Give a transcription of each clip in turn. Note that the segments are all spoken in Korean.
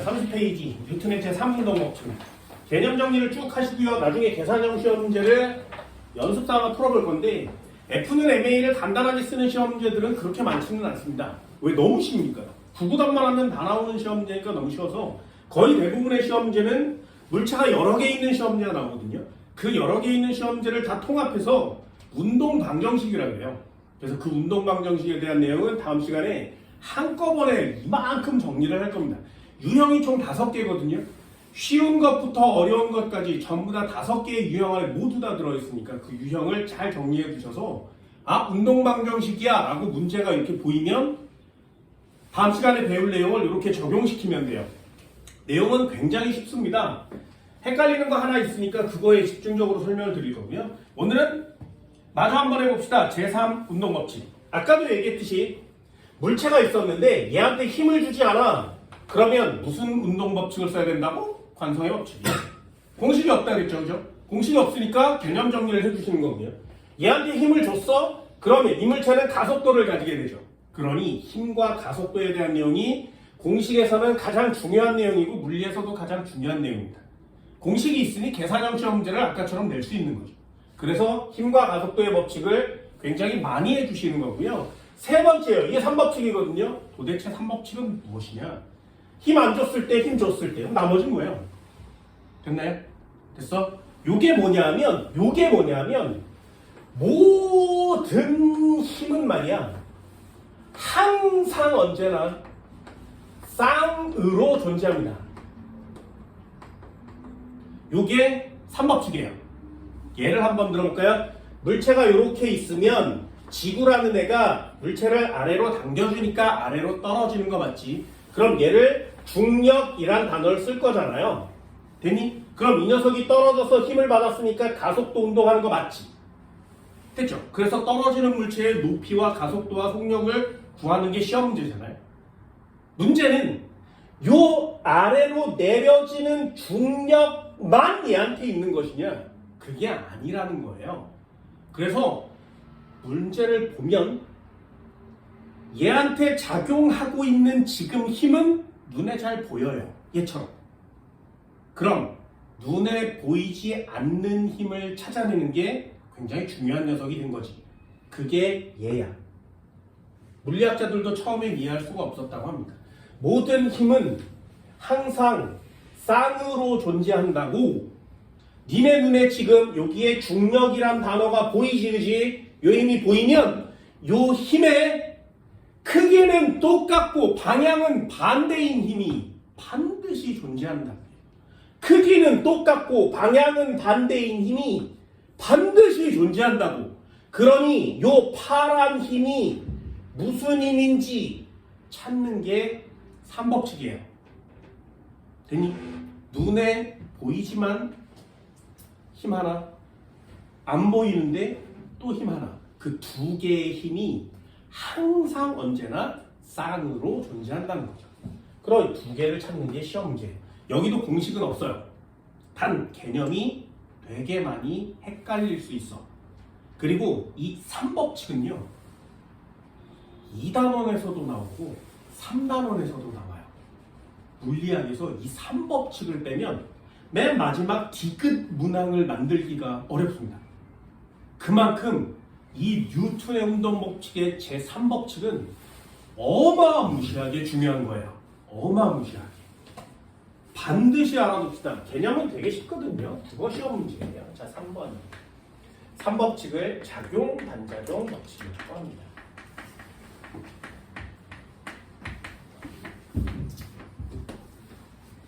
30페이지 뉴턴의 제3운동 법칙 개념 정리를 쭉 하시고요. 나중에 계산형 시험 문제를 연습삼아 풀어볼 건데 F는 MA를 간단하게 쓰는 시험 문제들은 그렇게 많지는 않습니다. 왜 너무 쉽니까? 구구단만 하면 다 나오는 시험 문제니까 너무 쉬워서 거의 대부분의 시험 문제는 물체가 여러 개 있는 시험 문제가 나오거든요. 그 여러 개 있는 시험 문제를 다 통합해서 운동 방정식이라고 해요. 그래서 그 운동 방정식에 대한 내용은 다음 시간에 한꺼번에 이만큼 정리를 할 겁니다. 유형이 총 5개거든요. 쉬운 것부터 어려운 것까지 전부 다 5개의 유형을 모두 다 들어있으니까 그 유형을 잘 정리해 두셔서 아 운동 방정식이야 라고 문제가 이렇게 보이면 다음 시간에 배울 내용을 이렇게 적용시키면 돼요. 내용은 굉장히 쉽습니다. 헷갈리는 거 하나 있으니까 그거에 집중적으로 설명을 드릴 거고요. 오늘은 마저 한번 해봅시다. 제3 운동 법칙. 아까도 얘기했듯이 물체가 있었는데 얘한테 힘을 주지 않아. 그러면 무슨 운동 법칙을 써야 된다고? 관성의 법칙이에요. 공식이 없다 그랬죠, 그죠? 공식이 없으니까 개념 정리를 해주시는 거고요. 얘한테 힘을 줬어? 그러면 이 물체는 가속도를 가지게 되죠. 그러니 힘과 가속도에 대한 내용이 공식에서는 가장 중요한 내용이고 물리에서도 가장 중요한 내용입니다. 공식이 있으니 계산형 시험 문제를 아까처럼 낼 수 있는 거죠. 그래서 힘과 가속도의 법칙을 굉장히 많이 해주시는 거고요. 세 번째요. 이게 3법칙이거든요. 도대체 3법칙은 무엇이냐? 힘 안 줬을 때, 힘 줬을 때. 그럼 나머지는 뭐예요? 됐나요? 됐어? 요게 뭐냐면 모든 힘은 말이야. 항상 언제나 쌍으로 존재합니다. 요게 3법칙이에요. 예를 한번 들어볼까요? 물체가 이렇게 있으면 지구라는 애가 물체를 아래로 당겨주니까 아래로 떨어지는 거 맞지? 그럼 얘를 중력이란 단어를 쓸 거잖아요. 됐니? 그럼 이 녀석이 떨어져서 힘을 받았으니까 가속도 운동하는 거 맞지? 됐죠? 그래서 떨어지는 물체의 높이와 가속도와 속력을 구하는 게 시험 문제잖아요. 문제는 요 아래로 내려지는 중력만 얘한테 있는 것이냐? 그게 아니라는 거예요. 그래서 문제를 보면 얘한테 작용하고 있는 지금 힘은 눈에 잘 보여요. 얘처럼. 그럼 눈에 보이지 않는 힘을 찾아내는 게 굉장히 중요한 녀석이 된 거지. 그게 얘야. 물리학자들도 처음엔 이해할 수가 없었다고 합니다. 모든 힘은 항상 쌍으로 존재한다고. 니네 눈에 지금 여기에 중력이란 단어가 보이지, 그지? 요 힘이 보이면 요 힘의 크기는 똑같고 방향은 반대인 힘이 반드시 존재한다. 크기는 똑같고 방향은 반대인 힘이 반드시 존재한다고. 그러니 요 파란 힘이 무슨 힘인지 찾는 게 3법칙이에요. 됐니? 눈에 보이지만 힘 하나, 안 보이는데 또 힘 하나. 그 두 개의 힘이 항상 언제나 쌍으로 존재한다는 거죠. 그럼 두 개를 찾는 게 시험 문제예요. 여기도 공식은 없어요. 단 개념이 되게 많이 헷갈릴 수 있어. 그리고 이 3법칙은요. 2단원에서도 나오고 3단원에서도 나와요. 물리학에서 이 3법칙을 빼면 맨 마지막 디귿 문항을 만들기가 어렵습니다. 그만큼 이 뉴턴의 운동 법칙의 제3법칙은 어마무시하게 중요한 거예요. 어마무시하게. 반드시 알아둡시다. 개념은 되게 쉽거든요. 국어 시험 문제예요. 자, 3번. 3법칙을 작용, 반작용 법칙이라고 합니다.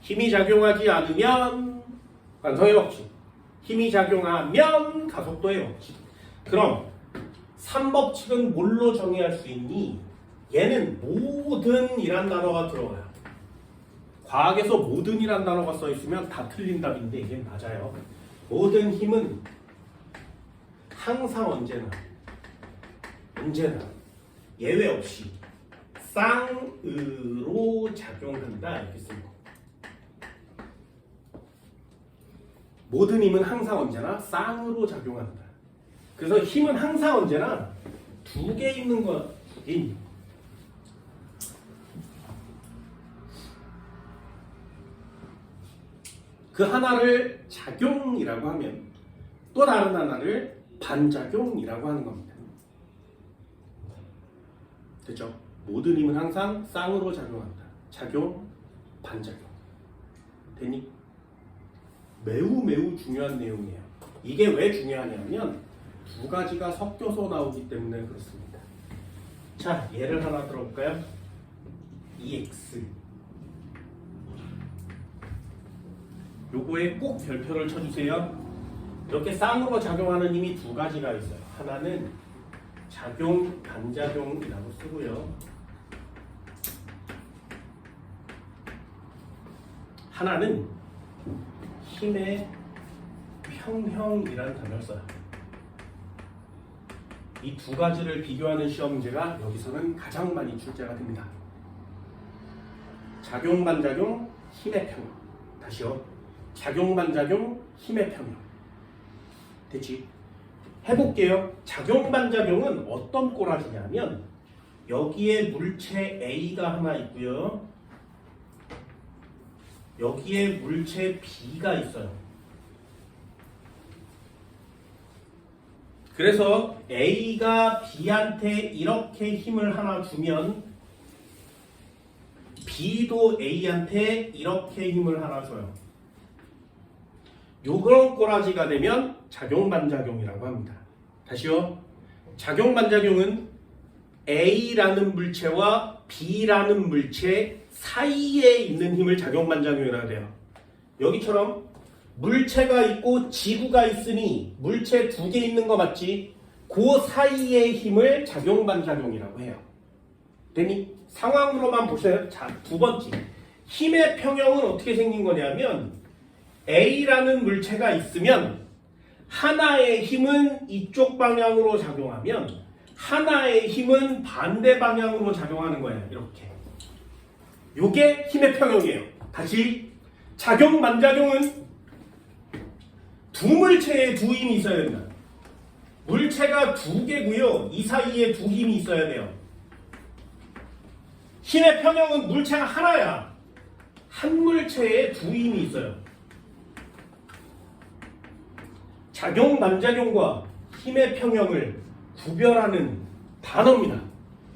힘이 작용하지 않으면 관성의 법칙. 힘이 작용하면 가속도의 법칙. 그럼 3법칙은 뭘로 정의할 수 있니? 얘는 모든이란 단어가 들어가요. 과학에서 모든이란 단어가 써있으면 다 틀린 답인데 이게 맞아요. 모든 힘은 항상 언제나 예외 없이 쌍으로 작용한다 이렇게 씁니다. 모든 힘은 항상 언제나 쌍으로 작용한다. 그래서 힘은 항상 언제나 두 개 있는 거, 두 개 있는 거. 그 하나를 작용이라고 하면 또 다른 하나를 반작용이라고 하는 겁니다. 됐죠? 모든 힘은 항상 쌍으로 작용한다. 작용, 반작용. 됐니? 매우 중요한 내용이에요. 이게 왜 중요하냐면 두 가지가 섞여서 나오기 때문에 그렇습니다. 자, 예를 하나 들어볼까요? EX. 요거에 꼭 별표를 쳐주세요. 이렇게 쌍으로 작용하는 힘이 두 가지가 있어요. 하나는 작용, 반작용이라고 쓰고요. 하나는 힘의 평형이라는 단어를 써요. 이 두 가지를 비교하는 시험 문제가 여기서는 가장 많이 출제가 됩니다. 작용, 반작용, 힘의 평형. 다시요. 작용, 반작용, 힘의 평형. 됐지? 해볼게요. 작용, 반작용은 어떤 꼬라지냐면 여기에 물체 A가 하나 있고요. 여기에 물체 B가 있어요. 그래서 A가 B한테 이렇게 힘을 하나 주면 B도 A한테 이렇게 힘을 하나 줘요. 요런 꼬라지가 되면 작용-반작용이라고 합니다. 다시요. 작용-반작용은 A라는 물체와 B라는 물체 사이에 있는 힘을 작용-반작용이라고 해요. 여기처럼 물체가 있고 지구가 있으니 물체 두 개 있는 거 맞지? 그 사이의 힘을 작용-반작용이라고 해요. 되니? 상황으로만 보세요. 자, 두 번째. 힘의 평형은 어떻게 생긴 거냐면 A라는 물체가 있으면 하나의 힘은 이쪽 방향으로 작용하면 하나의 힘은 반대 방향으로 작용하는 거예요. 이렇게. 요게 힘의 평형이에요. 다시 작용, 반작용은 두 물체에 두 힘이 있어야 된다. 물체가 두 개고요. 이 사이에 두 힘이 있어야 돼요. 힘의 평형은 물체가 하나야. 한 물체에 두 힘이 있어요. 작용, 반작용과 힘의 평형을 구별하는 단어입니다.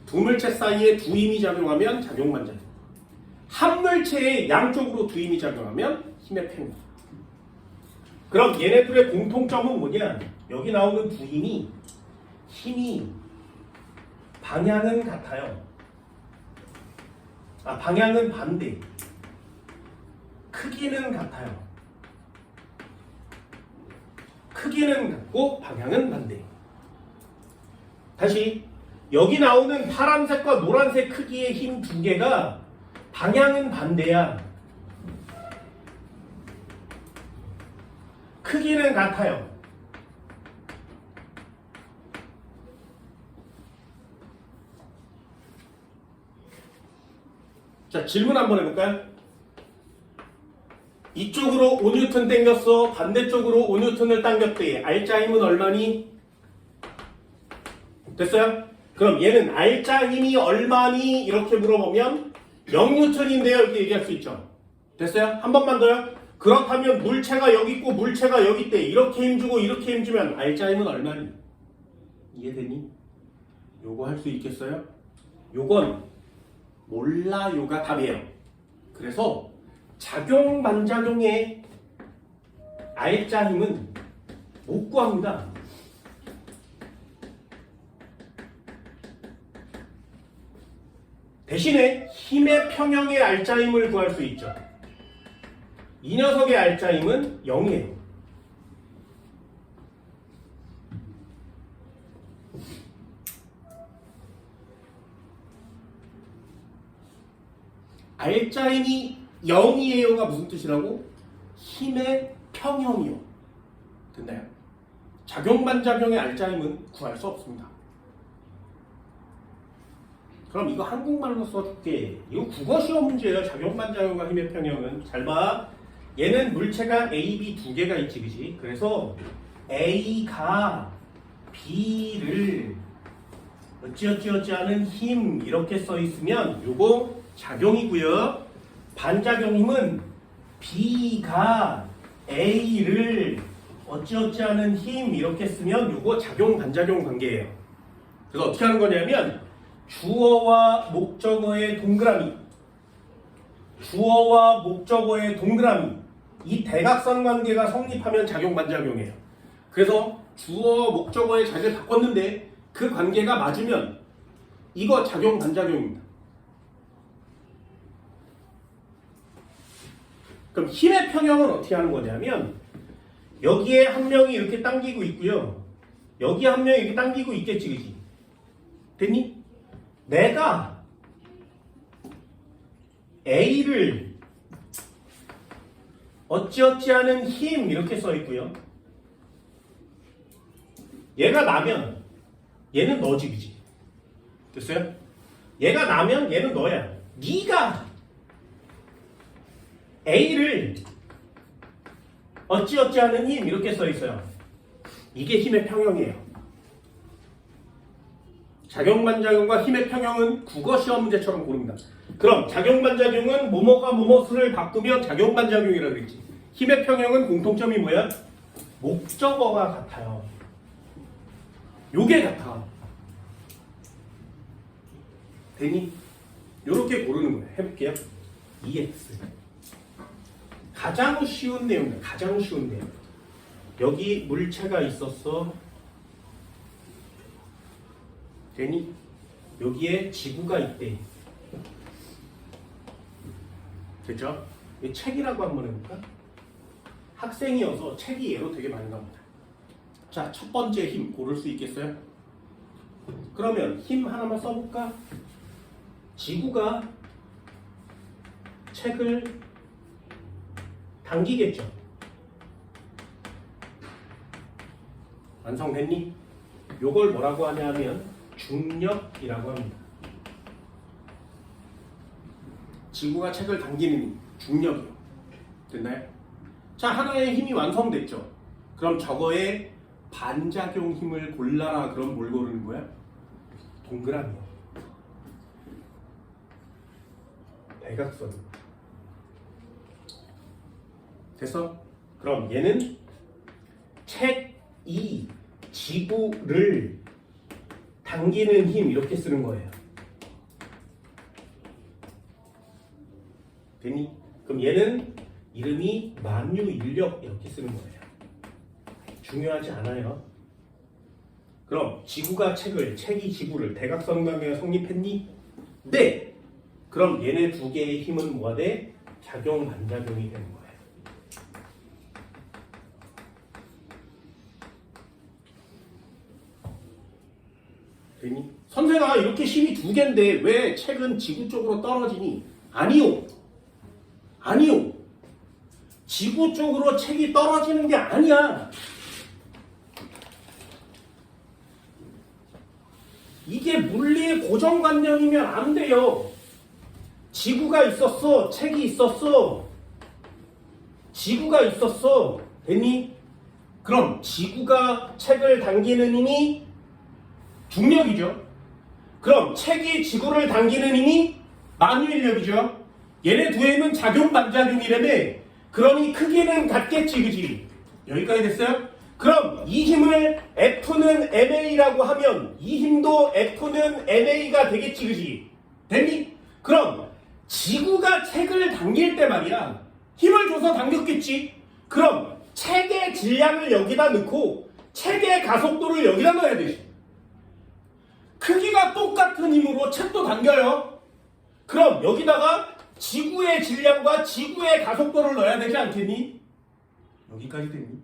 두 물체 사이에 두 힘이 작용하면 작용, 반작용. 한 물체에 양쪽으로 두 힘이 작용하면 힘의 평형. 그럼 얘네들의 공통점은 뭐냐? 여기 나오는 두 힘이 방향은 같아요. 방향은 반대. 크기는 같아요. 크기는 같고 방향은 반대. 다시 여기 나오는 파란색과 노란색 크기의 힘 두 개가 방향은 반대야. 크기는 같아요. 자, 질문 한번 해볼까요? 이쪽으로 5N 당겼어. 반대쪽으로 5N을 당겼대. 알짜 힘은 얼마니? 됐어요? 그럼 얘는 알짜 힘이 얼마니? 이렇게 물어보면 0N인데요. 이렇게 얘기할 수 있죠. 됐어요? 한 번만 더요. 그렇다면 물체가 여기 있고 물체가 여기 있대. 이렇게 힘주고 이렇게 힘주면 알짜 힘은 얼마니? 이해되니? 요거 할 수 있겠어요? 요건 몰라요가 답이에요. 그래서 작용, 반작용의 알짜 힘은 못 구합니다. 대신에 힘의 평형의 알짜 힘을 구할 수 있죠. 이 녀석의 알짜 힘은 0이에요. 알짜 힘이 0이에요가 무슨 뜻이라고? 힘의 평형이요. 됐나요? 작용, 반작용의 알짜 힘은 구할 수 없습니다. 그럼 이거 한국말로 써줄게. 이거 국어 시험 문제예요. 작용, 반작용과 힘의 평형은. 잘 봐. 얘는 물체가 A, B 두 개가 있지, 그지? 그래서 A가 B를 어찌어찌 하는 힘 이렇게 써 있으면 요거 작용이고요. 반작용 힘은 B가 A를 어찌어찌하는 힘 이렇게 쓰면 이거 작용 반작용 관계예요. 그래서 어떻게 하는 거냐면 주어와 목적어의 동그라미, 주어와 목적어의 동그라미, 이 대각선 관계가 성립하면 작용 반작용이에요. 그래서 주어 목적어의 자리를 바꿨는데 그 관계가 맞으면 이거 작용 반작용입니다. 그럼 힘의 평형은 어떻게 하는 거냐면 여기에 한 명이 이렇게 당기고 있고요. 여기에 한 명이 이렇게 당기고 있겠지, 그지? 됐니? 내가 A를 어찌어찌하는 힘 이렇게 써 있고요. 얘가 나면 얘는 너지, 그지? 됐어요? 얘가 나면 얘는 너야. 네가 A를 어찌어찌하는 힘 이렇게 써 있어요. 이게 힘의 평형이에요. 작용반작용과 힘의 평형은 국어 시험 문제처럼 고릅니다. 그럼 작용반작용은 뭐뭐가 뭐뭐를 바꾸면 작용반작용이라고 그랬지. 힘의 평형은 공통점이 뭐야? 목적어가 같아요. 요게 같아. 되니? 요렇게 고르는 거예요. 해볼게요. EX. 가장 쉬운 내용이다. 가장 쉬운 내용. 여기 물체가 있었어. 되니? 여기에 지구가 있대. 됐죠? 이 책이라고 한번 해볼까? 학생이어서 책이 예로 되게 많이 나옵니다. 자, 첫 번째 힘 고를 수 있겠어요? 그러면 힘 하나만 써볼까? 지구가 책을 당기겠죠. 완성됐니? 요걸 뭐라고 하냐면 중력이라고 합니다. 지구가 책을 당기는 힘, 중력이요. 됐나요? 자, 하나의 힘이 완성됐죠. 그럼 저거의 반작용 힘을 골라라. 그럼 뭘 고르는 거야? 동그라미요. 대각선. 됐어? 그럼 얘는 책이 지구를 당기는 힘 이렇게 쓰는 거예요. 됐니? 그럼 얘는 이름이 만유인력 이렇게 쓰는 거예요. 중요하지 않아요. 그럼 지구가 책을, 책이 지구를 대각선 관계가 성립했니? 네! 그럼 얘네 두 개의 힘은 뭐가 돼? 작용 반작용이 되는 거예요. 되니? 선생아, 이렇게 힘이 두 개인데 왜 책은 지구 쪽으로 떨어지니? 아니요. 아니요. 지구 쪽으로 책이 떨어지는 게 아니야. 이게 물리의 고정관념이면 안 돼요. 지구가 있었어. 책이 있었어. 지구가 있었어. 됐니? 그럼 지구가 책을 당기는 힘이 중력이죠. 그럼 책이 지구를 당기는 힘이 만유인력이죠. 얘네 두 힘은 작용 반작용이라며. 그러니 크기는 같겠지, 그지? 여기까지 됐어요? 그럼 이 힘을 F는 MA라고 하면 이 힘도 F는 MA가 되겠지, 그지? 됐니? 그럼 지구가 책을 당길 때 말이야, 힘을 줘서 당겼겠지? 그럼 책의 질량을 여기다 넣고 책의 가속도를 여기다 넣어야 되지. 크기가 똑같은 힘으로 책도 당겨요. 그럼 여기다가 지구의 질량과 지구의 가속도를 넣어야 되지 않겠니? 여기까지 됐니?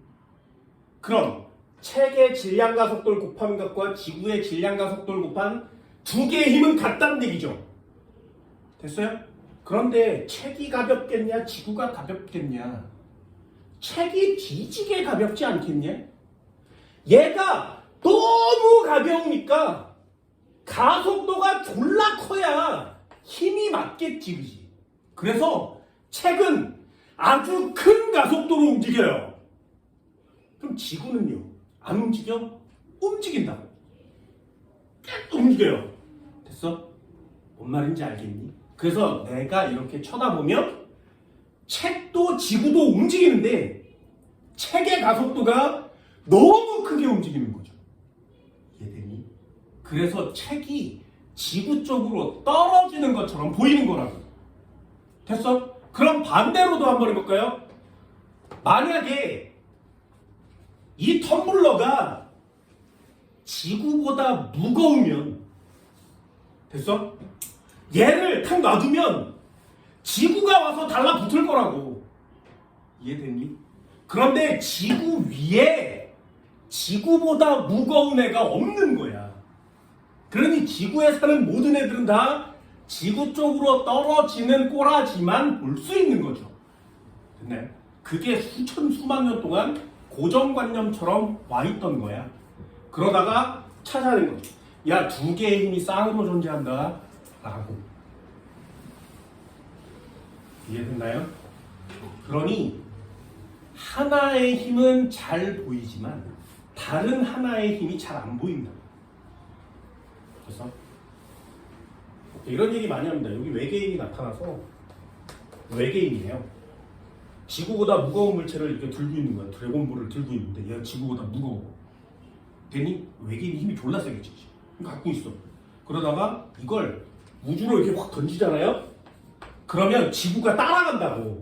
그럼 책의 질량 가속도를 곱한 것과 지구의 질량 가속도를 곱한 두 개의 힘은 같다는 얘기죠. 됐어요? 그런데 책이 가볍겠냐, 지구가 가볍겠냐? 책이 뒤지게 가볍지 않겠냐? 얘가 너무 가벼우니까 가속도가 졸라 커야 힘이 맞겠지, 그지? 그래서 책은 아주 큰 가속도로 움직여요. 그럼 지구는요? 안 움직여? 움직인다고. 움직여요. 됐어? 뭔 말인지 알겠니? 그래서 내가 이렇게 쳐다보면 책도 지구도 움직이는데 책의 가속도가 너무 크게 움직이는 거죠. 이해되니? 그래서 책이 지구 쪽으로 떨어지는 것처럼 보이는 거라고. 됐어? 그럼 반대로도 한번 해볼까요? 만약에 이 텀블러가 지구보다 무거우면, 됐어? 얘를 탁 놔두면 지구가 와서 달라붙을 거라고. 이해됐니? 그런데 지구 위에 지구보다 무거운 애가 없는 거야. 그러니 지구에 사는 모든 애들은 다 지구 쪽으로 떨어지는 꼬라지만 볼 수 있는 거죠. 됐나요? 그게 수천 수만 년 동안 고정관념처럼 와 있던 거야. 그러다가 찾아낸 거죠. 야, 두 개의 힘이 쌍으로 존재한다 라고. 이해됐나요? 그러니 하나의 힘은 잘 보이지만 다른 하나의 힘이 잘 안 보인다. 그래서 이런 얘기 많이 합니다. 여기 외계인이 나타나서, 외계인이에요. 지구보다 무거운 물체를 이렇게 들고 있는 거야. 드래곤볼을 들고 있는데 얘가 지구보다 무거워. 되니 외계인이 힘이 졸라 세겠지. 갖고 있어. 그러다가 이걸 우주로 이렇게 확 던지잖아요. 그러면 지구가 따라간다고.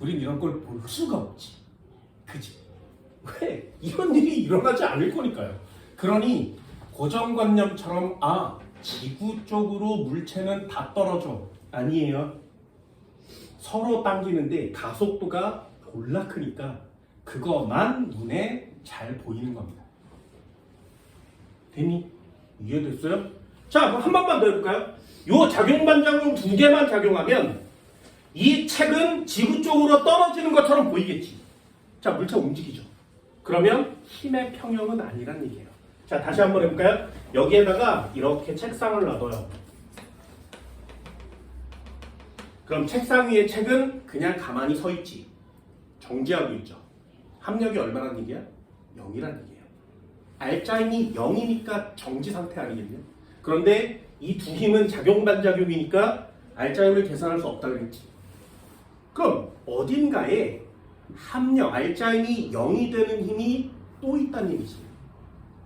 우린 이런 걸 볼 수가 없지. 그지? 왜? 이런 일이 일어나지 않을 거니까요. 그러니 고정관념처럼 지구 쪽으로 물체는 다 떨어져. 아니에요. 서로 당기는데 가속도가 졸라 크니까 그것만 눈에 잘 보이는 겁니다. 됐니? 이해됐어요? 자, 그럼 한 번만 더 해볼까요? 요 작용반작용 두 개만 작용하면 이 책은 지구 쪽으로 떨어지는 것처럼 보이겠지. 자, 물체 움직이죠. 그러면 힘의 평형은 아니란 얘기예요. 자, 다시 한번 해볼까요? 여기에다가 이렇게 책상을 놔둬요. 그럼 책상 위에 책은 그냥 가만히 서 있지. 정지하고 있죠. 합력이 얼마란 얘기야? 0이란 얘기예요. 알짜임이 0이니까 정지 상태 아니겠냐? 그런데 이 두 힘은 작용반작용이니까 알짜임을 계산할 수 없다 그랬지. 그럼 어딘가에 합력, 알짜임이 0이 되는 힘이 또 있다는 얘기지.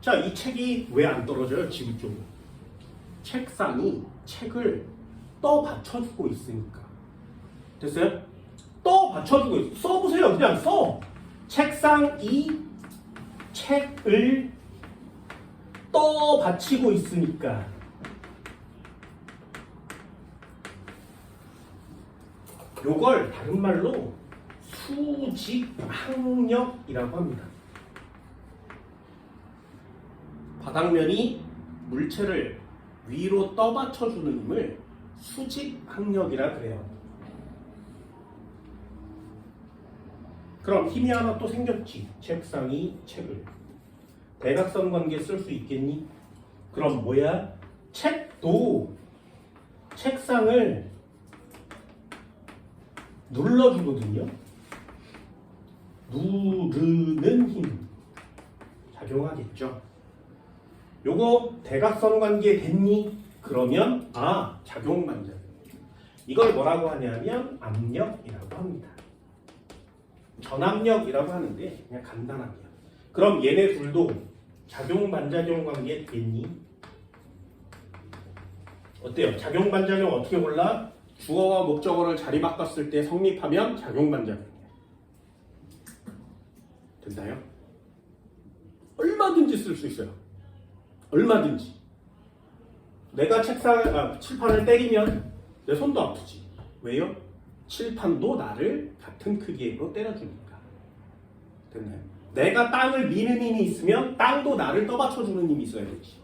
자, 이 책이 왜 안 떨어져요? 지구 쪽으로. 책상이 책을 떠 받쳐주고 있으니까. 됐어요? 떠 받쳐주고 있어. 써보세요. 그냥 써. 책상이 책을 떠 받치고 있으니까. 요걸 다른 말로 수직항력이라고 합니다. 바닥면이 물체를 위로 떠받쳐주는 힘을 수직항력이라 그래요. 그럼 힘이 하나 또 생겼지. 책상이 책을. 대각선 관계 쓸 수 있겠니? 그럼 뭐야? 책도 책상을 눌러주거든요. 누르는 힘 작용하겠죠. 요거 대각선 관계 됐니? 그러면 작용반작용. 이걸 뭐라고 하냐면 압력이라고 합니다. 전압력이라고 하는데 그냥 간단하게요. 그럼 얘네 둘도 작용반작용 관계 됐니? 어때요? 작용반작용 어떻게 골라? 주어와 목적어를 자리 바꿨을 때 성립하면 작용반작용이에요. 됐나요? 얼마든지 쓸 수 있어요. 얼마든지. 내가 칠판을 때리면 내 손도 아프지. 왜요? 칠판도 나를 같은 크기로 때려주니까. 됐나요? 내가 땅을 미는 힘이 있으면 땅도 나를 떠받쳐주는 힘이 있어야 되지.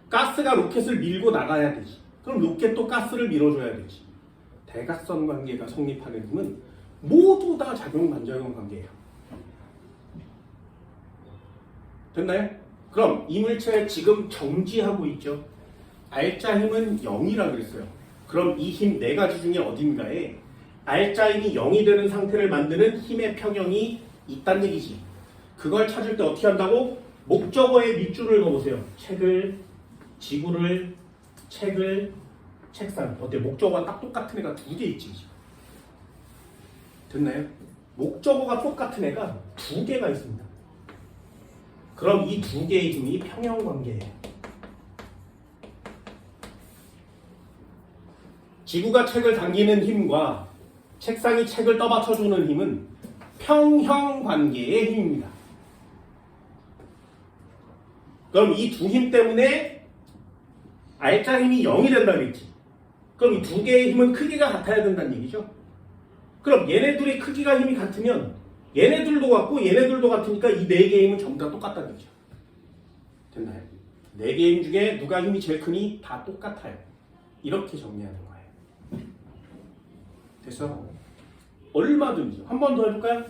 가스가 로켓을 밀고 나가야 되지. 그럼 로켓도 가스를 밀어줘야 되지. 대각선 관계가 성립하는 힘은 모두 다 작용반작용 관계예요. 됐나요? 그럼 이 물체 지금 정지하고 있죠. 알짜 힘은 0이라 그랬어요. 그럼 이 힘 네 가지 중에 어딘가에 알짜 힘이 0이 되는 상태를 만드는 힘의 평형이 있다는 얘기지. 그걸 찾을 때 어떻게 한다고? 목적어의 밑줄을 그어보세요. 책을, 지구를, 책을, 책상. 어때? 목적어가 딱 똑같은 애가 두 개 있지. 됐나요? 목적어가 똑같은 애가 두 개가 있습니다. 그럼 이 두 개의 힘이 평형관계예요. 지구가 책을 당기는 힘과 책상이 책을 떠받쳐주는 힘은 평형관계의 힘입니다. 그럼 이 두 힘 때문에 알짜 힘이 0이 된다 그랬지. 그럼 이 두 개의 힘은 크기가 같아야 된다는 얘기죠. 그럼 얘네들의 크기가 힘이 같으면 얘네들도 같고 얘네들도 같으니까 이 네 개의 힘은 전부 다 똑같다는 얘기죠. 됐나요? 네 개의 힘 중에 누가 힘이 제일 크니 다 똑같아요. 이렇게 정리하는 거예요. 됐어? 얼마든지 한 번 더 해볼까요?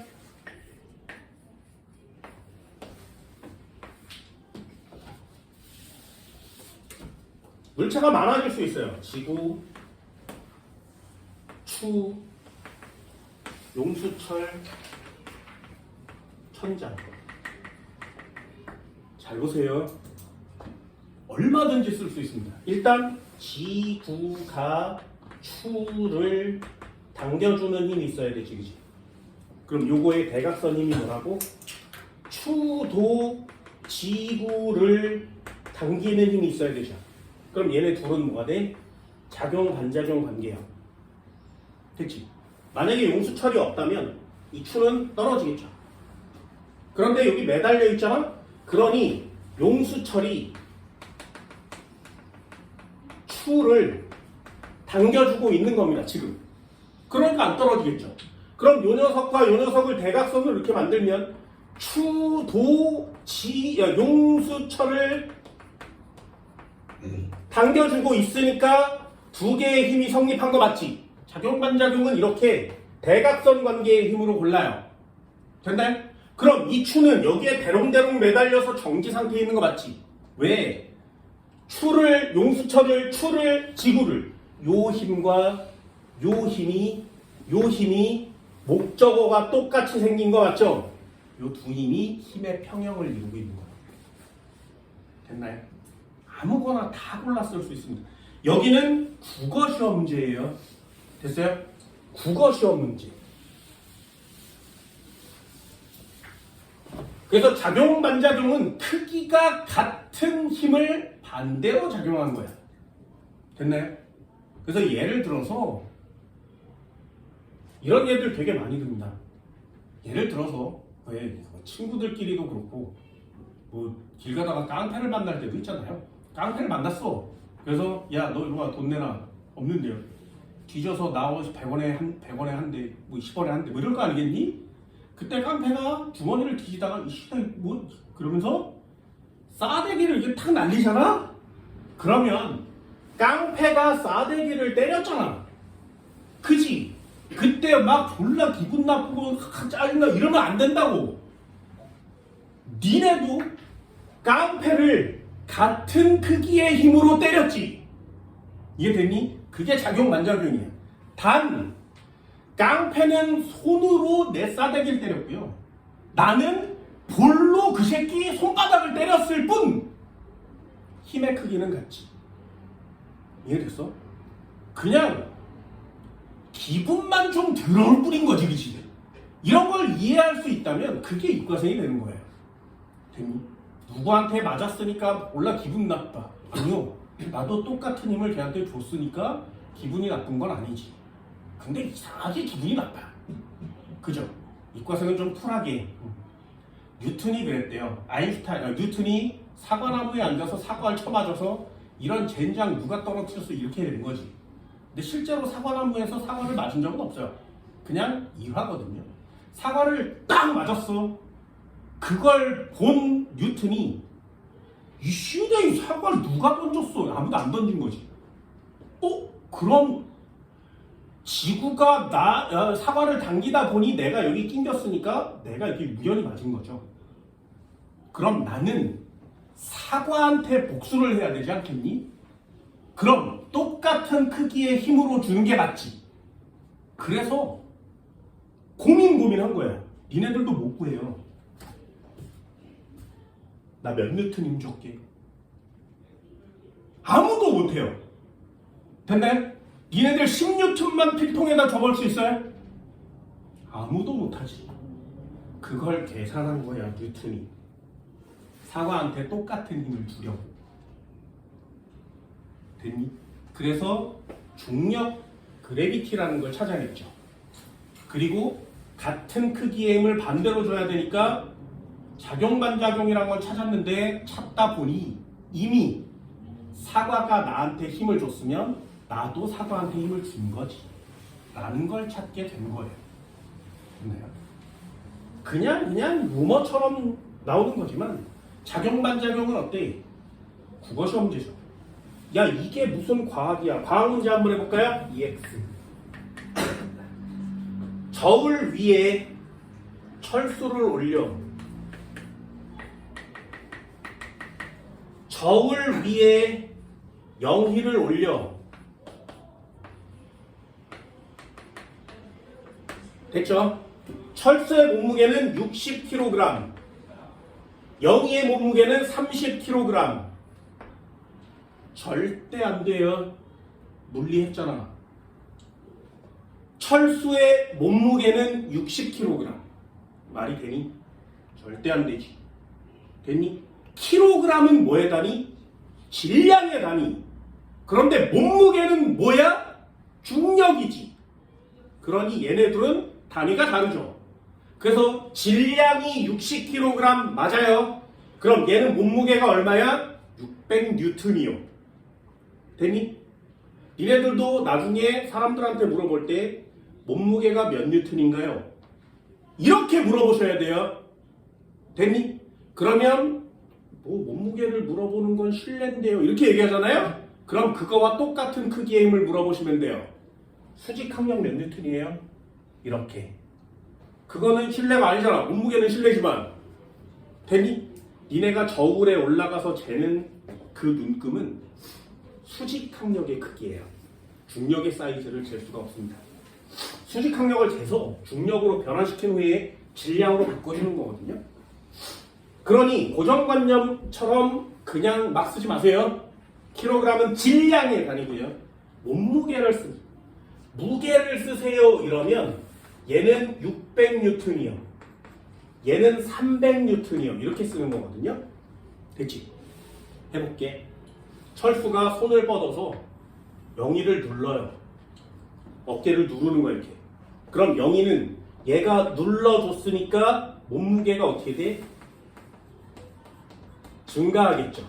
물체가 많아질 수 있어요. 지구, 추, 용수철, 천장. 잘 보세요. 얼마든지 쓸 수 있습니다. 일단 지구가 추를 당겨주는 힘이 있어야 되지, 그치? 그럼 요거의 대각선 힘이 뭐라고? 추도 지구를 당기는 힘이 있어야 되죠. 그럼 얘네 둘은 뭐가 돼? 작용 반작용 관계야. 됐지? 만약에 용수철이 없다면 이 추는 떨어지겠죠. 그런데 여기 매달려 있잖아? 그러니 용수철이 추를 당겨주고 있는 겁니다, 지금. 그러니까 안 떨어지겠죠. 그럼 요 녀석과 요 녀석을 대각선으로 이렇게 만들면 용수철을 당겨주고 있으니까 두 개의 힘이 성립한 거 맞지? 작용반작용은 이렇게 대각선 관계의 힘으로 골라요. 됐나요? 그럼 이 추는 여기에 대롱대롱 매달려서 정지 상태에 있는 거 맞지? 왜? 용수철을, 추를, 지구를 요 힘과 요 힘이 목적어가 똑같이 생긴 거 맞죠? 요 두 힘이 힘의 평형을 이루고 있는 거예요. 됐나요? 아무거나 다 골라 쓸 수 있습니다. 여기는 국어 시험 문제예요. 됐어요? 국어 시험 문제. 그래서 작용 반작용은 크기가 같은 힘을 반대로 작용하는 거야. 됐나요? 그래서 예를 들어서 이런 예들 되게 많이 듭니다. 예를 들어서 친구들끼리도 그렇고 길 가다가 깡패를 만날 때도 있잖아요. 깡패를 만났어. 그래서 야, 너 이리 와, 돈 내놔. 없는데요. 뒤져서 나와서 100원에 한 대, 10원에 한 대, 이럴 거 아니겠니? 그때 깡패가 주머니를 뒤지다가 그러면서 싸대기를 이렇게 탁 날리잖아? 그러면 깡패가 싸대기를 때렸잖아. 그지? 그때 막 졸라 기분 나쁘고 짜증나 이러면 안 된다고. 니네도 깡패를 같은 크기의 힘으로 때렸지. 이해됐니? 그게 작용 반작용이야. 단 깡패는 손으로 내 싸대기를 때렸고요. 나는 볼로 그 새끼 손바닥을 때렸을 뿐 힘의 크기는 같지. 이해됐어? 그냥 기분만 좀 더러울 뿐인 거지, 그치? 이런 걸 이해할 수 있다면 그게 이과생이 되는 거예요. 됐니? 누구한테 맞았으니까 몰라 기분 나빠. 아니요. 나도 똑같은 힘을 걔한테 줬으니까 기분이 나쁜 건 아니지. 근데 이상하게 기분이 나빠. 그죠? 이과생은 좀 쿨하게. 뉴턴이 그랬대요. 뉴턴이 사과나무에 앉아서 사과를 쳐맞아서 이런 젠장 누가 떨어뜨렸어 이렇게 된 거지. 근데 실제로 사과나무에서 사과를 맞은 적은 없어요. 그냥 일화거든요. 사과를 딱 맞았어. 그걸 본 뉴턴이 이 시대에 사과를 누가 던졌어? 아무도 안 던진 거지. 그럼 지구가 사과를 당기다 보니 내가 여기 낑겼으니까 내가 이렇게 우연히 맞은 거죠. 그럼 나는 사과한테 복수를 해야 되지 않겠니? 그럼 똑같은 크기의 힘으로 주는 게 맞지. 그래서 고민한 거야. 니네들도 못 구해요. 나 몇 뉴턴임 줄게. 아무도 못해요. 됐나요? 니네들 10뉴턴만 필통에다 접을 수 있어요? 아무도 못하지. 그걸 계산한 거야, 뉴턴이. 사과한테 똑같은 힘을 주려고. 됐니? 그래서 중력 그래비티라는 걸 찾아냈죠. 그리고 같은 크기의 힘을 반대로 줘야 되니까 작용반작용이라는 걸 찾았는데 찾다 보니 이미 사과가 나한테 힘을 줬으면 나도 사과한테 힘을 준 거지 라는 걸 찾게 된 거예요. 그냥 루머처럼 나오는 거지만 작용반작용은 어때? 국어시험 문제죠. 야, 이게 무슨 과학이야? 과학 문제 한번 해볼까요? EX. 저울 위에 철수를 올려. 저울 위에 영희를 올려. 됐죠? 철수의 몸무게는 60kg. 영희의 몸무게는 30kg. 절대 안 돼요. 물리했잖아. 철수의 몸무게는 60kg. 말이 되니? 절대 안 되지. 됐니? 킬로그램은 뭐의 단위? 질량의 단위. 그런데 몸무게는 뭐야? 중력이지. 그러니 얘네들은 단위가 다르죠. 그래서 질량이 60kg 맞아요. 그럼 얘는 몸무게가 얼마야? 600N이요. 됐니? 니네들도 나중에 사람들한테 물어볼 때 몸무게가 몇 뉴턴인가요? 이렇게 물어보셔야 돼요. 됐니? 그러면 뭐 몸무게를 물어보는 건 실례인데요. 이렇게 얘기하잖아요? 그럼 그거와 똑같은 크기의 힘을 물어보시면 돼요. 수직 항력 몇 뉴턴이에요? 이렇게. 그거는 실례가 아니잖아. 몸무게는 실례지만. 됐니? 니네가 저울에 올라가서 재는 그 눈금은 수직 항력의 크기예요. 중력의 사이즈를 잴 수가 없습니다. 수직 항력을 재서 중력으로 변화시킨 후에 질량으로 바꿔주는 거거든요. 그러니 고정관념처럼 그냥 막 쓰지 마세요. 킬로그램은 질량의 단위고요. 몸무게를 쓰세요. 무게를 쓰세요 이러면 얘는 600N이요. 얘는 300N이요. 이렇게 쓰는 거거든요. 됐지? 해볼게. 철수가 손을 뻗어서 영희를 눌러요. 어깨를 누르는 거야 이렇게. 그럼 영희는 얘가 눌러줬으니까 몸무게가 어떻게 돼? 증가하겠죠.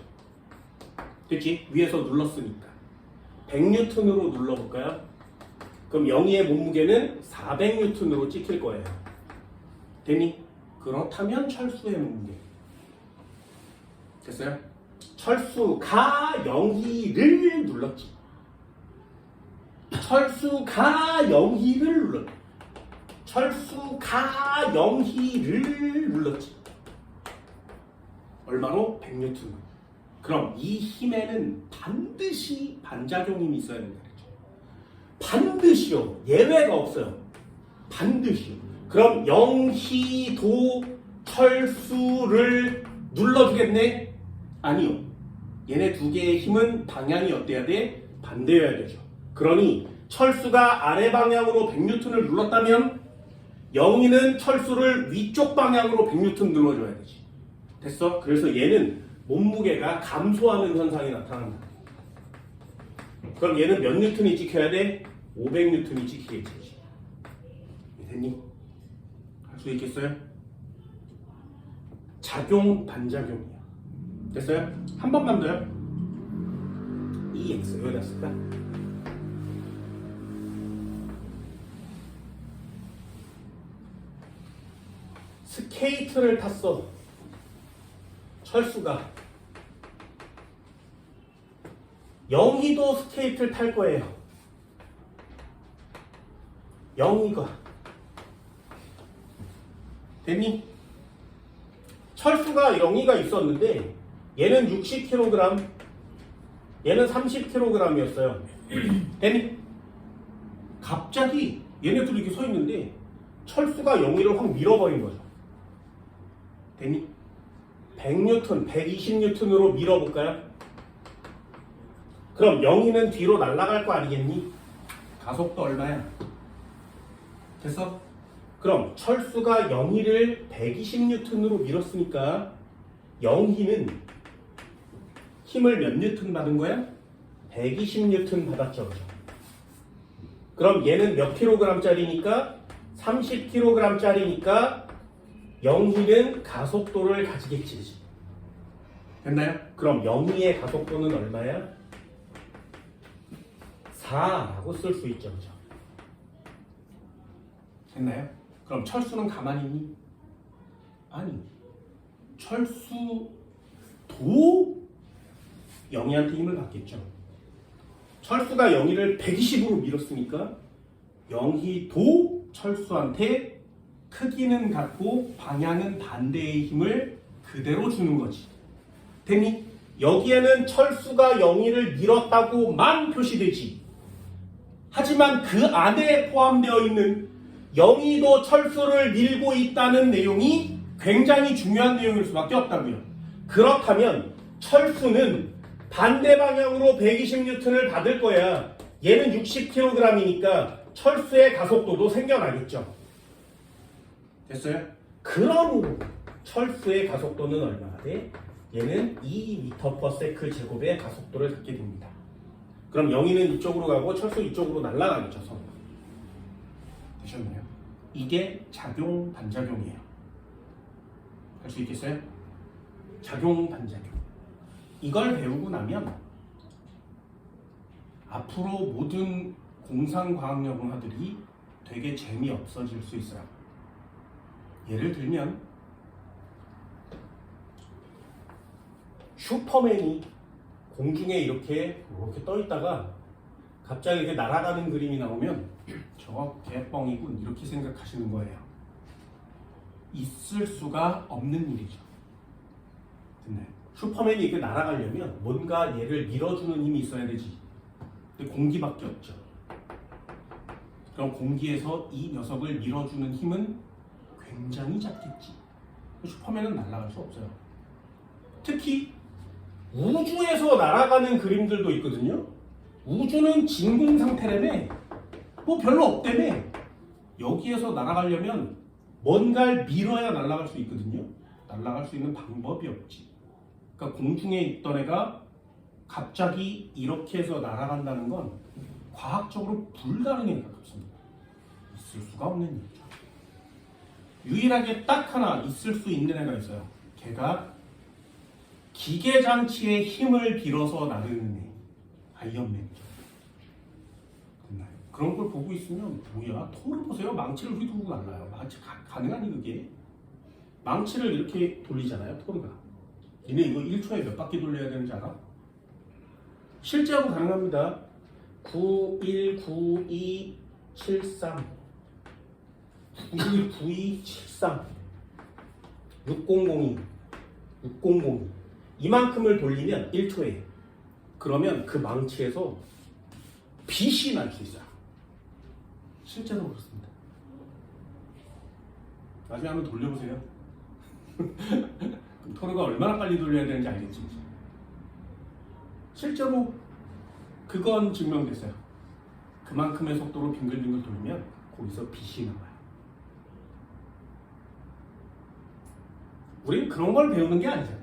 됐지? 위에서 눌렀으니까. 100N으로 눌러볼까요? 그럼 영희의 몸무게는 400N으로 찍힐 거예요. 됐니? 그렇다면 철수의 몸무게. 됐어요? 철수가 영희를 눌렀지. 철수가 영희를 눌렀지. 철수가 영희를 눌렀지. 얼마로? 100N. 그럼 이 힘에는 반드시 반작용 힘이 있어야 된다. 반드시요. 예외가 없어요. 반드시요. 그럼 영희도 철수를 눌러주겠네? 아니요. 얘네 두 개의 힘은 방향이 어때야 돼? 반대여야 되죠. 그러니 철수가 아래 방향으로 100N을 눌렀다면 영희는 철수를 위쪽 방향으로 100N 눌러줘야 되지. 됐어? 그래서 얘는 몸무게가 감소하는 현상이 나타난다. 그럼 얘는 몇 뉴턴이 찍혀야 돼? 500N이 찍히겠지. 됐니? 할 수 있겠어요? 작용 반작용이야. 됐어요? 한 번만 더요. EX 여기다 쓸까? 스케이트를 탔어. 철수가. 영희도 스케이트를 탈 거예요. 영희가. 됐니? 철수가 영희가 있었는데 얘는 60kg, 얘는 30kg이었어요. 됐니? 갑자기 얘네들이 이렇게 서 있는데 철수가 영희를 확 밀어버린 거죠. 됐니? 100N, 120N으로 밀어볼까요? 그럼 영희는 뒤로 날아갈 거 아니겠니? 가속도 얼마야? 됐어? 그럼 철수가 영희를 120N으로 밀었으니까 영희는 힘을 몇 뉴턴 받은 거야? 120N 받았죠. 그죠? 그럼 얘는 몇 킬로그램짜리니까? 30kg짜리니까 영희는 가속도를 가지겠지. 됐나요? 그럼 영희의 가속도는 얼마야? 4라고 쓸 수 있죠. 그죠? 됐나요? 그럼 철수는 가만히 있니? 아니, 철수도 영희한테 힘을 받겠죠. 철수가 영희를 120으로 밀었으니까 영희도 철수한테 크기는 같고 방향은 반대의 힘을 그대로 주는 거지. 됐니? 여기에는 철수가 영희를 밀었다고만 표시되지. 하지만 그 안에 포함되어 있는 영희도 철수를 밀고 있다는 내용이 굉장히 중요한 내용일 수밖에 없다고요. 그렇다면 철수는 반대 방향으로 120N을 받을 거야. 얘는 60kg이니까 철수의 가속도도 생겨나겠죠. 됐어요? 그러므로 철수의 가속도는 얼마나 돼? 얘는 2m/s 제곱의 가속도를 갖게 됩니다. 그럼 영희는 이쪽으로 가고 철수 이쪽으로 날아가겠죠. 서로. 되셨나요? 이게 작용 반작용이에요. 할 수 있겠어요? 작용 반작용. 이걸 배우고 나면 앞으로 모든 공상과학영화들이 되게 재미없어질 수 있어요. 예를 들면 슈퍼맨이 공중에 이렇게 떠 있다가 갑자기 이렇게 날아가는 그림이 나오면 저거 개뻥이군 이렇게 생각하시는 거예요. 있을 수가 없는 일이죠. 근데 슈퍼맨이 이렇게 날아가려면 뭔가 얘를 밀어주는 힘이 있어야 되지. 근데 공기밖에 없죠. 그럼 공기에서 이 녀석을 밀어주는 힘은 굉장히 작겠지. 슈퍼맨은 날아갈 수 없어요. 특히 우주에서 날아가는 그림들도 있거든요. 우주는 진공 상태라며 뭐 별로 없다며. 여기에서 날아가려면 뭔가를 밀어야 날아갈 수 있거든요. 날아갈 수 있는 방법이 없지. 그러니까 공중에 있던 애가 갑자기 이렇게 해서 날아간다는 건 과학적으로 불가능에 가깝습니다. 있을 수가 없는 일이죠. 유일하게 딱 하나 있을 수 있는 애가 있어요. 걔가 기계장치의 힘을 빌어서 나르는 애. 아이언맨이죠. 됐나요? 그런 걸 보고 있으면 뭐야? 토를 보세요. 망치를 휘두르고 날라요. 망치 가능하니 그게? 망치를 이렇게 돌리잖아요. 토르가. 얘네 이거 1초에 몇 바퀴 돌려야 되는지 알아? 실제로 가능합니다. 919273 919273 6002 6002 이만큼을 돌리면 1초에 그러면 그 망치에서 빛이 날 수 있어요. 실제로 그렇습니다. 나중에 한번 돌려보세요. 그럼 토르가 얼마나 빨리 돌려야 되는지 알겠지. 실제로 그건 증명됐어요. 그만큼의 속도로 빙글빙글 돌리면 거기서 빛이 나와요. 우린 그런 걸 배우는 게 아니잖아요.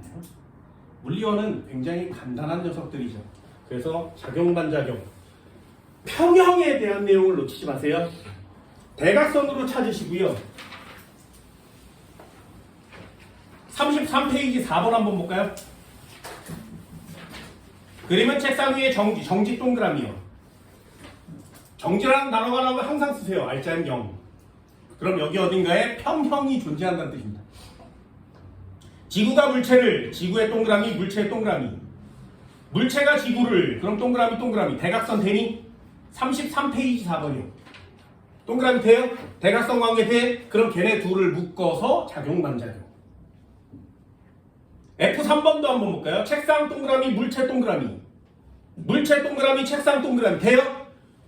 물리원은 굉장히 간단한 녀석들이죠. 그래서 작용-반작용, 평형에 대한 내용을 놓치지 마세요. 대각선으로 찾으시고요. 33페이지 4번 한번 볼까요? 그림은 책상 위에 정지 동그라미요. 정지라는 단어가 항상 쓰세요. 알짜는 0. 그럼 여기 어딘가에 평형이 존재한다는 뜻입니다. 지구가 물체를, 지구의 동그라미, 물체의 동그라미. 물체가 지구를, 그럼 동그라미, 대각선 되니? 33페이지 4번이요. 동그라미 돼요? 대각선 관계 돼? 그럼 걔네 둘을 묶어서 작용-반작용. F3번도 한번 볼까요? 책상 동그라미, 물체 동그라미. 물체 동그라미, 책상 동그라미. 돼요?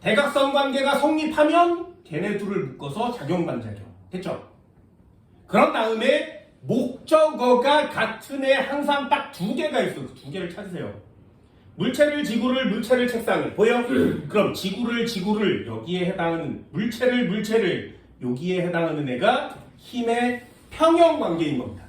대각선 관계가 성립하면 걔네 둘을 묶어서 작용-반작용. 됐죠? 그런 다음에 목적어가 같은 애 항상 딱 두 개가 있어. 그 두 개를 찾으세요. 물체를, 지구를, 물체를, 책상을. 보여? 그럼 지구를, 여기에 해당하는 물체를, 여기에 해당하는 애가 힘의 평형관계인 겁니다.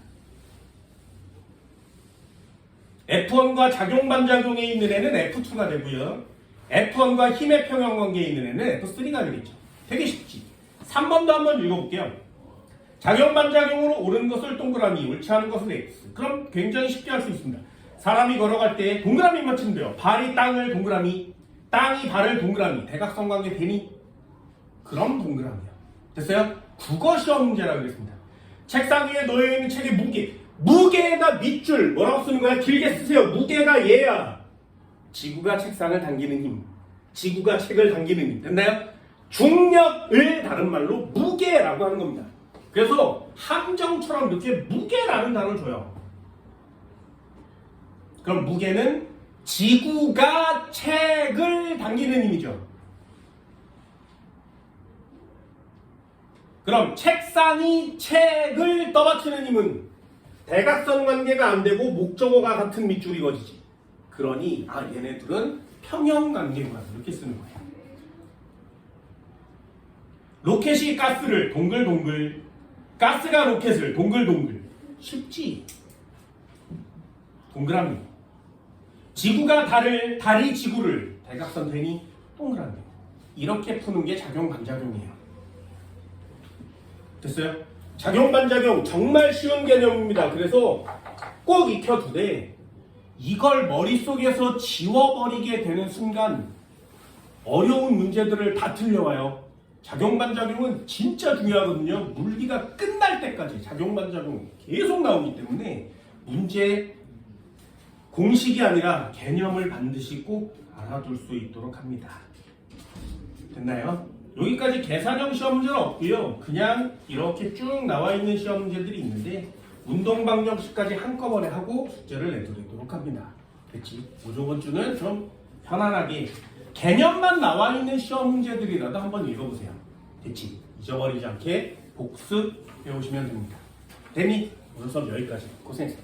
F1과 작용반작용에 있는 애는 F2가 되고요. F1과 힘의 평형관계에 있는 애는 F3가 되겠죠. 되게 쉽지. 3번도 한번 읽어볼게요. 작용반작용으로 옳은 것을 동그라미, 옳지 않은 것은 X. 그럼 굉장히 쉽게 할 수 있습니다. 사람이 걸어갈 때 동그라미만 치면 돼요. 발이 땅을 동그라미, 땅이 발을 동그라미. 대각선관계 되니? 그럼 동그라미야. 됐어요? 국어 시험 문제라고 그랬습니다. 책상 위에 놓여있는 책의 무게. 무게에다 밑줄 뭐라고 쓰는 거야? 길게 쓰세요. 무게가 얘야. 지구가 책상을 당기는 힘, 지구가 책을 당기는 힘. 됐나요? 중력을 다른 말로 무게라고 하는 겁니다. 그래서 함정처럼 이렇게 무게라는 단어를 줘요. 그럼 무게는 지구가 책을 당기는 힘이죠. 그럼 책상이 책을 떠받치는 힘은 대각선 관계가 안 되고 목적어가 같은 밑줄이 거지지. 그러니 얘네 둘은 평형 관계구나 이렇게 쓰는 거예요. 로켓이 가스를 동글동글, 가스가 로켓을 동글동글. 쉽지? 동그라미. 지구가 달이 지구를 대각선 되니 동그라미. 이렇게 푸는 게 작용반작용이에요. 됐어요? 작용반작용 정말 쉬운 개념입니다. 그래서 꼭 익혀두되 이걸 머릿속에서 지워버리게 되는 순간 어려운 문제들을 다 틀려와요. 작용반작용은 진짜 중요하거든요. 물리가 끝날 때까지 작용반작용이 계속 나오기 때문에 문제 공식이 아니라 개념을 반드시 꼭 알아둘 수 있도록 합니다. 됐나요? 여기까지 계산형 시험 문제는 없고요. 그냥 이렇게 쭉 나와 있는 시험 문제들이 있는데 운동방정식까지 한꺼번에 하고 숙제를 내드리도록 합니다. 됐지? 저번 주는 좀 편안하게 개념만 나와 있는 시험 문제들이라도 한번 읽어보세요. 됐지? 잊어버리지 않게 복습 해오시면 됩니다. 됐니? 오늘 수업 여기까지. 고생했어요.